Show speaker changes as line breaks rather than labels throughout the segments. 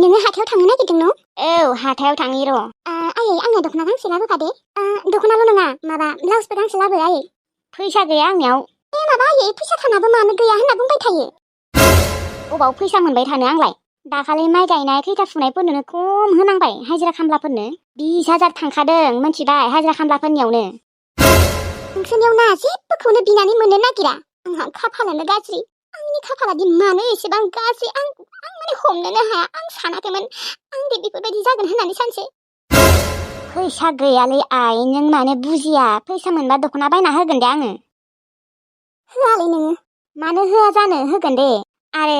नोङो हाथायाव थांनो नागिरदों न'?
औ हाथायाव थांनि र'।
आयै आंनो दख'ना गांसे लाबोफादे। दख'नाल' नङा माबा ब्लाउसबो गांसे लाबो आयै।
फैसा गैया आंनियाव।
माबा आयै फैसा थानाबो मानो गैया होनना बुंबाय थायो।
अबाव फैसा मोनबाय थानो आंलाय। दाखालि माइ गायनाय खैथा फुनायफोरनो खम होनांबाय हाजिरा खामलाफोरनो 20,000 थांखादों मिथिबाय हाजिरा खामलाफोरनियावनो।
नोंसोरनियाव ना जेबोखौनो बिनानै मोननो नागिरा। आंहा खाफालानो गाज्रि। आंनि खाफालादि मानो एसेबां गाज्रि आं माने हमनोनो हाया। आं सानाखैमोन आंदि बेफोरबायदि जागोन होननानै सानसे।
फैसा गैयालै आइ नों मानो बुजिया फैसा मोनबा दख'ना बायना होगोन दे आङो।
होआलै नोङो।
मानो होआ जानो होगोन दे। आरो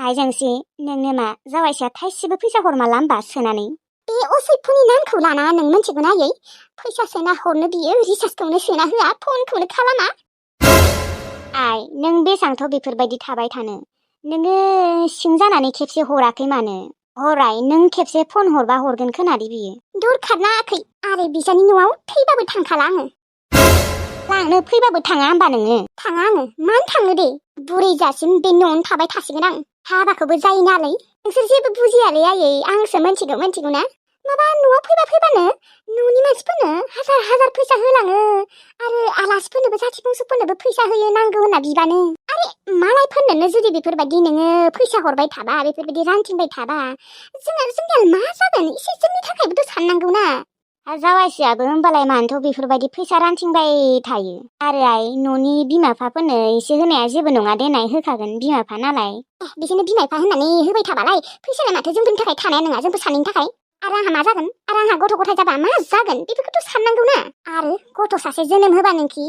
आइजोंसि नोंनो मा जावायसेया थाइसेबो फैसा हरमाला होमबा सोनानै।
बे असैफोरनि नामखौ लाना नों मिथिगौ ना आयै फैसा सोना हरनो बियो रिसार्जखौनो सोना होआ फनखौनो खालामा।
आइ नों बेसांथ' बेफोरबायदि थाबाय थानो नोङो सिं जानानै खेबसे हराखै मानो हराय नों खेबसे फन हरबा हरगोन खोनादि बियो।
दरखार नाङाखै आरो बिजानि न'आव थैबाबो थांखाला आङो।
लांनो फैबाबो थाङा होमबा नोङो?
थाङा आङो मानो थांनो दे बुरै जासिम बे न'आवनो थाबाय थासिगोन आं। हाबाखौबो जायो नालाय नोंसोर जेबो बुजियालै आयै आंसो मिथिगौ ना। माबा न'आव फैबानो न'नि मानसिफोरनो हाजार फैसा होलाङो आरो आलासिफोरनोबो जाथि बंस'फोरनोबो फैसा होयो नांगौ होनना बिबानो। आरे मालायफोरनोनो जुदि बेफोरबायदि नोङो फैसा हरबाय थाबा बेफोरबायदि रानथिंबाय थाबा जोंनिया मा जागोन एसे जोंनि थाखायबोथ' साननांगौ ना।
जावायसेयाबो होमबालाय मानोथ' बेफोरबायदि फैसा रानथिंबाय थायो। आरो आइ न'नि बिमा बिफाफोरनो एसे होनाया जेबो नङा देनाय होखागोन बिमा बिफा नालाय।
बिसोरनो बिमा बिफा होननानै होबाय थाबालाय फैसाया माथो जोंफोरनि थाखाय थानाया नङा जोंफोर सानैनि थाखाय। आरो आंहा मा जागोन आरो आंहा गथ' गथाय जाबा मा जागोन बेफोरखौथ' साननांगौ ना। आरो गथ' सासे जोनोम होबानोखि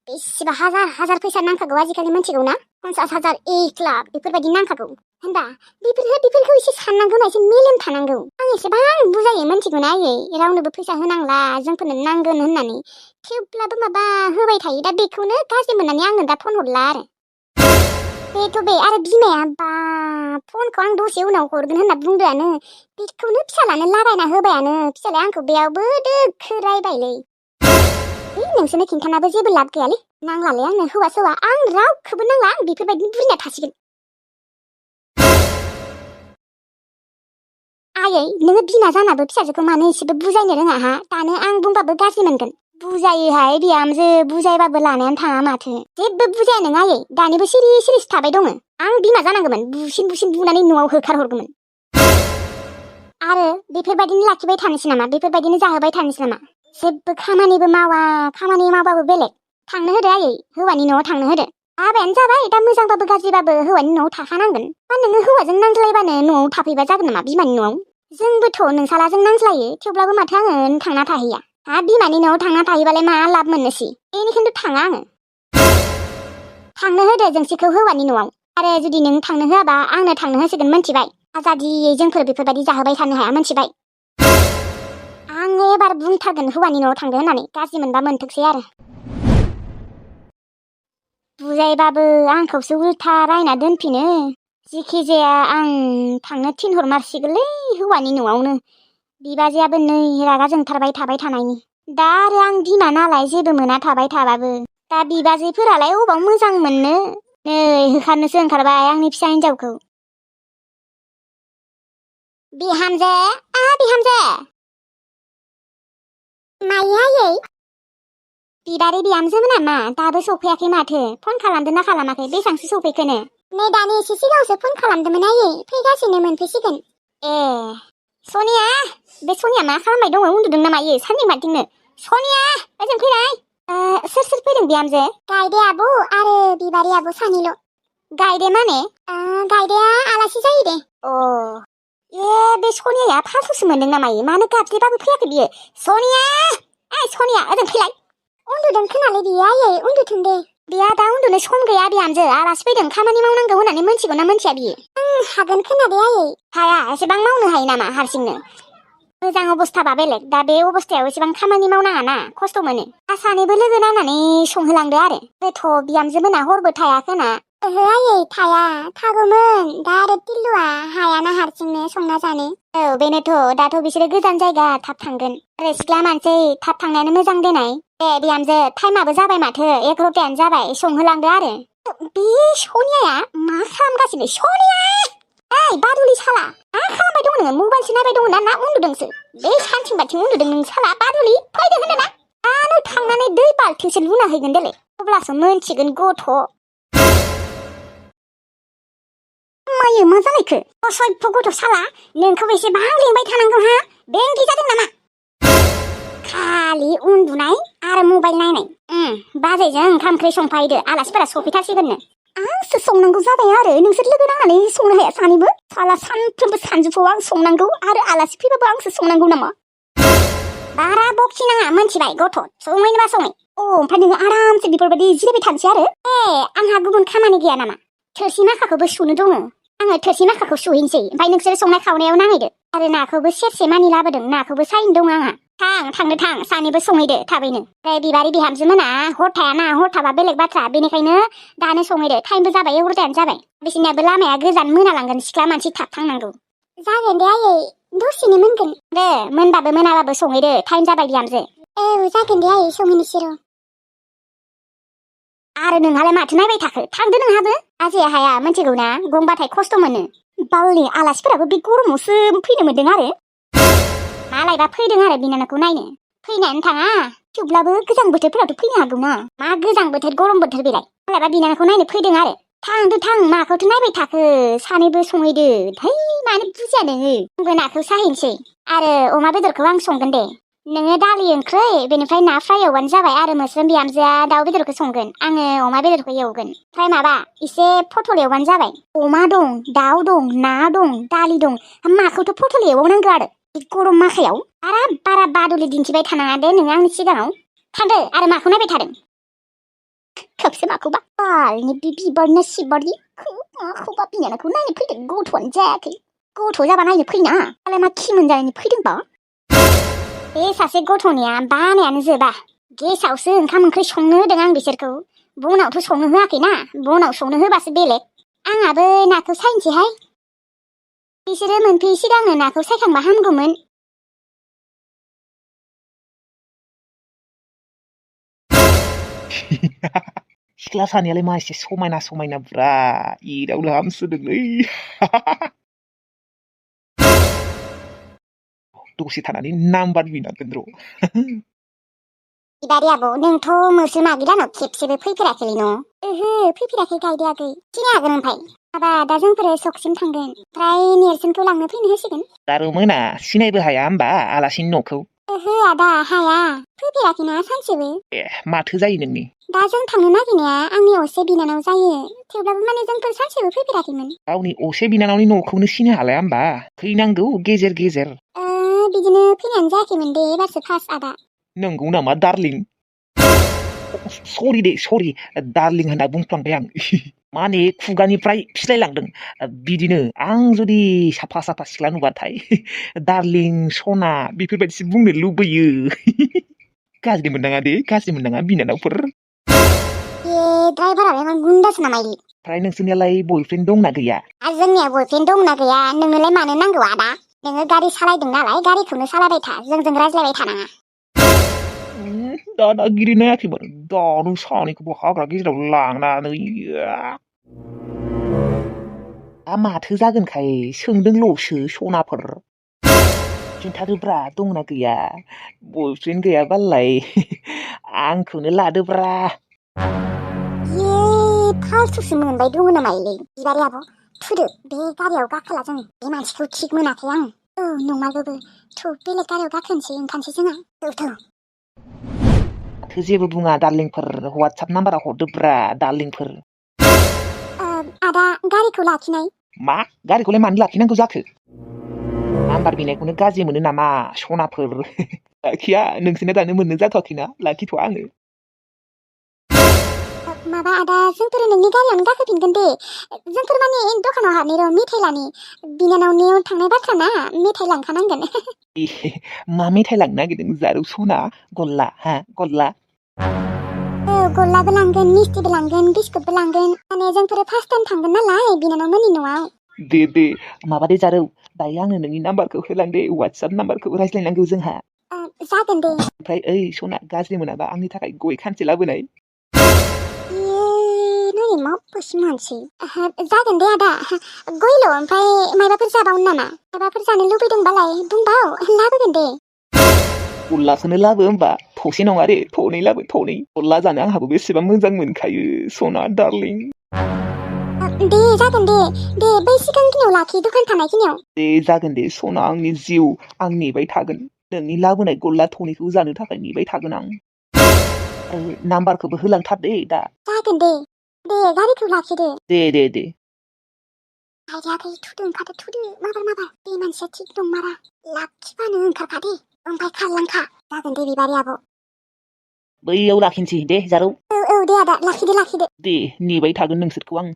बेसेबा हाजार फैसा नांखागौ आजिखालि मिथिगौ ना 50,000 1 लाख बेफोरबायदि नांखागौ। होनबा बेफोरखौ एसे साननांगौ ना एसे मेलेम थानांगौ। आं एसेबां बुजायो मिथिगौ ना आयै रावनोबो फैसा होनांला जोंफोरनो नांगोन होननानै थेवब्लाबो माबा होबाय थायो दा बेखौनो गाज्रि मोननानै आङो दा फन हरला आरो। बेथ' बे आरो बिमाया बा फनखौ आं दसे उनाव हरगोन होनना बुंदोआनो बेखौनो फिसालानो लागायना होबायानो फिसालाया आंखौ बेयावबो दोखो रायबायलै। नोंसोरनो खिन्थानाबो जेबो लाब गैयालै नांलालै आंनो हौवा सौवा आं रावखौबो नांला आं बेफोरबायदिनो बुरिना थासिगोन। आयै नोङो बिमा जानाबो फिसाजोखौ मानो एसेबो बुजायनो रोङा हा दानो आं बुंबाबो गाज्रि मोनगोन।
बुजायोहाय बिहामजो बुजायबाबो लानायानो थाङा माथो।
जेबो बुजाया नों आयै दानिबो सिरि थाबाय दङ। आं बिमा जानांगौमोन बुसिन बुनानै न'आव होखारहरगौमोन। आरो बेफोरबायदिनो लाखिबाय थानोसै नामा बेफोरबायदिनो जाहोबाय थानोसै नामा जेबो खामानिबो मावा खामानि मावबाबो बेलेग। थांनो होदो आयै हौवानि न'आव थांनो होदो। हाबायानो जाबाय दा मोजांबाबो गाज्रिबाबो हौवानि न'आव थाखानांगोन। मा नोङो हौवाजों नांज्लायबानो न'आव थाफैबा जागोन नामा बिमानि न'आव? जोंबोथ' नोंसालाजों नांज्लायो थेवब्लाबो माथो आङो थांना थाहैया। बिमानि न'आव थांना थाहैबालाय मा लाब मोननोसै बेनिखायनो थाङा आङो। थांनो होदो जोंसिखौ हौवानि न'आव आरो जुदि नों थांनो होआबा आंनो थांनो होसिगोन मिथिबाय। आजादियै जोंफोर बेफोरबायदि जाहोबाय थानो हाया मिथिबाय। आङो एबार बुंथारगोन हौवानि न'आव थांदो होननानै गाज्रि मोनबा मोनथोंसै आरो।
बुजायबाबो आंखौसो उल्था रायना दोनफिनो। जिखि जाया आं थांनो थिनहरमारसिगोनलै हौवानि न'आवनो। बिबाजैयाबो नै रागा जोंथारबाय थाबाय थानायनि। दा आरो आं बिमा नालाय जेबो मोना थाबाय थाबाबो। दा बिबाजैफोरालाय अबाव मोजां मोननो नै होखारनोसो ओंखारबाय आंनि फिसा हिनजावखौ।
बिहामजो बिहामजो मायो आयै?
बिबारि बिहामजो मोना मा दाबो सफैयाखै माथो फन खालामदोंना खालामाखै बेसांसो सफैखोनो?
नै दानि एसे सिगाङावसो फन खालामदोंमोन आयै फैगासिनो मोनफैसिगोन।
ए सनिया बे सनिया मा खालामबाय दङ उन्दुदों ना मायो सानदों माथिंनो? सनिया ओजों फैलाय। सोर फैदों बिहामजो?
गायदे आब' आरो बिबारि आब' सानैल'।
गायदे माने?
गायदेया आलासि जायो दे।
बे सनियाया फालथुसो मोनदों ना मायो मानो गाबज्रिबाबो फैयाखै बियो? सनिया सनिया ओजों फैलाय।
उन्दुदों खोनालै बियो आयै उन्दुथों दे।
बिहा दा उन्दुनो सम गैया बिहामजो आलासि फैदों खामानि मावनांगौ होननानै मोनथिगौ ना मोनथिया बियो?
हागोन खोनादे आयै।
हाया एसेबां मावनो हायो नामा हारसिंनो? मोजां अबस्थाबा बेलेग दा बे अबस्थायाव एसेबां खामानि मावनाङा ना खस्थ' मोनो। सानैबो लोगो नांनानै संहोलांदो आरो। बेथ' बिहामजो मोना हरबो थायाखोना?
ओहो आयै थाया थागौमोन दा आरो टिल्लुआ हायाना हारसिंनो संना जानो।
बेनोथ' दाथ' बिसोरो गोजान जायगा थाब थांगोन आरो सिख्ला मानसि थाब थांनायानो मोजां देनाय। दे बिहामजो टाइमाबो जाबाय माथो 11:00 जाबाय संहोलांदो आरो। बे सनियाया मा खालामगासिनो? सनिया ओइ बादुलि साला मा खालामबाय दं नोङो मबाइलसो नायबाय दङ ना उन्दुदोंसो बे सानथिं बाथिं उन्दुदों नों साला बादुलि फैदो होनदों ना आनो थांनानै दै बाल्थिंसो लुना हैगोन देलै अब्लासो मोनथिगोन गथ' मायो मा जालायखो असभ्य गथ' साला नोंखौ एसेबां लेंबाय थानांगौ हा बेंगि जादों नामा खालि उन्दुनाय आरो मबाइल नायनाय बाजैजों ओंखाम ओंख्रि संफायदो आलासिफोरा सफैथारसिगोननो आंसो संनांगौ जाबाय आरो नोंसोर लोगो नांनानै संनो हाया सानैबो साला सानफ्रोमबो सानजौफुआव आं संनांगौ आरो आलासि फैबाबो आंसो संनांगौ नामा बारा बखि नाङा मोनथिबाय गथ' सङैनोबा सङै ओमफ्राय नोङो आरामसे बेफोरबायदि जिरायबाय थानोसै आरो आंहा गुबुन खामानि गैया नामा थोरसि माखाखौबो सुनो दङ आङो थोरसि माखाखौ सुहैनोसै ओमफ्राय नोंसोर संनाय खावनायाव नांहैदो आरो नाखौबो सेरसे मानि लाबोदों नाखौबो सायनो दं आंहा थां सानैबो संहैदो थाबैनो ओमफ्राय बिबारि बिहामजो मोना हर थायाना हर थाबा बेलेग बाथ्रा बेनिखायनो दानो संहैदो टाइमबो जाबाय 11टायानो जाबाय बिसिनियाबो लामाया गोजान मोनालांगोन सिख्ला मानसि थाब थांनांगौ
जागोन दे आयै दसेनो मोनगोन
दे मोनबाबो मोनाबाबो संहैदो टाइम जाबाय बिहामजो
जागोन दे आयै संहैनोसै र'
आरो नोंहालाय माथो नायबाय थाखो थांदो नोंहाबो आजैया हाया मोनथिगौ ना गंबाथाय खस्थ' मोनो बालनि आलासिफोराबो बे गरमावसो फैनो मोनदों आरो मालायबा फैदों आरो बिनानावखौ नायनो फैनानै थाङा थेवब्लाबो गोजां बोथोरफोरावथ' फैनो हागौ ना मा गोजां बोथोर गरम बोथोर बेलाय मालायबा बिनानावखौ नायनो फैदों आरो थां माखौथो नायबाय थाखो सानैबो संहैदो है मानो बुजिया नोङो आंबो नाखौ साहैनोसै आरो अमा बेदरखौ आं संगोन दे नोङो दालि ओंख्रै बेनिफ्राय ना फ्राय एवबानो जाबाय आरो मोस्रोम बिहामजोआ दाउ बेदरखौ संगोन आङो अमा बेदरखौ एवगोन ओमफ्राय माबा एसे पटल एवबानो जाबाय अमा दं दाउ दं ना दं दालि दं माखौथ' पटल एवनांगौ आरो गरम माखायाव बारा बादुलि दिन्थिबाय थानाङा दे नोङो आंनि सिगाङाव थांदो आरो माखौ नायबाय थादों खोबसे माखौबा बालनि बे बिबारना माखौबा बिनानावखौ नायनो फैदों गथ'आनो जायाखै गथ' जाबा नायनो फैना दालाय मा खि मोनजानायनि फैदोंबा बे सासे गथ'निया बानायानो जोबा गेसावसो ओंखाम ओंख्रि संनो होदों आं बिसोरखौ बनावथ' संनो होआखैना बनाव संनो होबासो बेलेग आंहाबो नाखौ सायनोसैहाय बिसोरो मोनफैयै सिगांनो नाखौ सायखांबा हामगौमोन
सिख्ला सानैयालाय मा एसे समायना ब्रा एदावनो हामसोदोंलै दसे थानानै नाम्बार बिनांगोन र'
बिबारि आबौ नोंथ' मोस्रोम आगैलानाव खेबसेबो फैफेराखैलै न' ओहो फैफेराखै गायदे आगै सिनाय हागोन ओमफ्राय माबा दा जोंफोरो सकसिम थांगोन ओमफ्राय नेरसोनखौ लांनो फैनो होसिगोन
दारु मोना सिनायबो हाया होमबा आलासिनि न'खौ
ओहो आदा हाया फैफेराखैना सानसेबो
माथो जायो नोंनि
दा जों थांनो नागिरनाया आंनि असे बिनानाव जायो थेवब्लाबो माने जोंफोर सानसेबो फैफेराखैमोन
गावनि असे बिनानावनि न'खौनो सिनाय हालाया होमबा फैनांगौ गेजेर
बिदिनो फैनायानो जायाखैमोन दे एबारसो फार्स्ट आदा
नंगौ नामा डार्लिं सरि डार्लिं होनना बुंफ्लांबाय आं माने खुगानिफ्राय फिस्लायलांदों बिदिनो आं जुदि साफा सिख्ला नुबाथाय डार्लिं सना बेफोरबायदिसो बुंनो लुबैयो गाज्रि मोननाङा बिनानावफोर
ड्राइभारालाय मा गुन्दासो नामा इयो
ओमफ्राय नोंसोरनियालाय बयफ्रेन्ड दंना गैया
जोंनिया बयफ्रेन्ड दंना गैया नोंनोलाय मानो नांगौ आदा नोङो गारि सालायदों नालाय गारिखौनो सालायबाय था जोंजों रायज्लायबाय थानाङा
दादागिरि नायाखैमोन दानो सानैखौबो हाग्रा गेजेराव लांनानै माथो जागोनखाय सोंदोंल'सो सनाफोर खिन्थादोब्रा दंना गैया बयफ्रेन्ड गैयाबालाय आंखौनो लादोब्रा
फालथुसो मोनबाय दङ नामा इलै बिबारि आब' थुदो बे गारियाव गाखोला जों बे मानसिखौ थिग मोनाखै आं नंमारगौबो बेलेग गारियाव गाखोनोसै ओंखारनोसै जोंहा
माथो जेबो बुङा डार्लिंफोर वाट्सएप नाम्बाराव हरदोब्रा डार्लिंफोर
आदा गारिखौ लाखिनाय
मा गारिखौलाय मानो लाखिनांगौ जाखो नाम्बार बिनायखौनो गाज्रि मोनो नामा सनाफोर लाखिया नोंसोरना दानो मोननो जाथ'वाखैना लाखिथ'आ आङो
माबा आदा जोंफोर नोंनि गारियावनो गाखोफिनगोन दे जोंफोर माने दखानाव हाबनाय र' मेथाइ लानि बिनानावनियाव थांनाय बाथ्रा ना मेथाइ लांखानांगोन
मा मेथाइ लांनो नागिरदों जारौ सना गल्ला गल्ला
गल्लाबो लांगोन मिस्टिबो लांगोन बिस्कुटबो लांगोन माने जोंफोर फार्स्ट टाइम थांगोन नालाय बिनानावमोननि न'आव
दे माबा दे जारौ दायो आंनो नोंनि नाम्बारखौ होलांदे वाट्सएप नाम्बारखौ रायज्लायनांगौ जोंहा
जागोन दे
ओमफ्राय ओइ सना गाज्रि मोनाबा आंनि थाखाय गय खानसे लाबोनाय
आंनि मबेसो मानसि जागोन दे आदा गयल' ओमफ्राय मायबाफोर जाबावनो नामा मायबाफोर जानो लुबैदोंबालाय बुंबाव लाबोगोन दे
गल्लाखौनो लाबो होमबा थसे नङा रे थनै लाबो थनै गल्ला जानो आंहाबो बेसेबां मोजां मोनखायो सना डार्लिं
दे जागोन दे बै सिगांखिनियाव लाखि दखान थानायखिनियाव
दे जागोन दे सना आंनि जिउ आं नेबाय थागोन नोंनि लाबोनाय गल्ला थनैखौ जानो थाखाय नेबाय थागोन आं नाम्बारखौबो होलांथार दे दा
जागोन दे गारिखौ लाखिदो
दे
आइडियाखै थुदो माबार बे मानसिया थिग दं मारा लाखिबानो ओंखारखा दे ओमफ्राय खारलांखा जागोन दे बिबारि आब'
बैयाव लाखिनोसै दे जारौ
औ दे आदा लाखिदो
दे नेबाय थागोन नोंसोरखौ आं